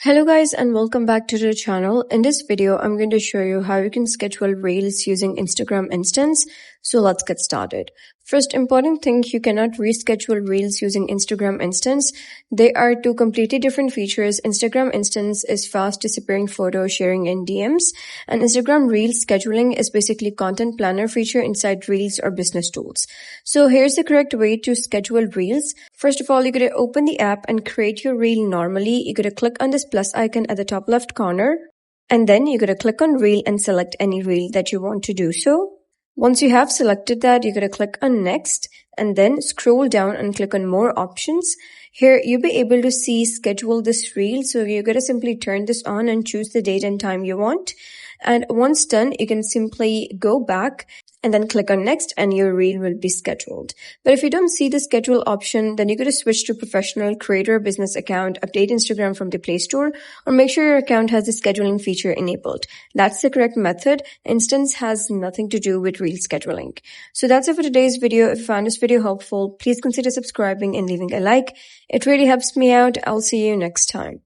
Hello guys and welcome back to the channel. In this video, I'm going to show you how you can schedule Reels using Instagram Instants. So let's get started. First important thing, you cannot reschedule Reels using Instagram Instants. They are two completely different features. Instagram Instants is fast disappearing photo sharing in DMs, and Instagram Reels scheduling is basically content planner feature inside Reels or business tools. So here's the correct way to schedule Reels. First of all, you're going to open the app and create your Reel normally. You're going to click on this plus icon at the top left corner, and then you're going to click on Reel and select any Reel that you want to do so. Once you have selected that, you're going to click on next and then scroll down and click on more options. Here you'll be able to see schedule this Reel. So you're going to simply turn this on and choose the date and time you want. And once done, you can simply go back and then click on next and your Reel will be scheduled. But if you don't see the schedule option, then you're going to switch to professional, create a business account, update Instagram from the Play Store, or make sure your account has the scheduling feature enabled. That's the correct method. Instance has nothing to do with Reel scheduling. So that's it for today's video. If you found this video helpful, please consider subscribing and leaving a like. It really helps me out. I'll see you next time.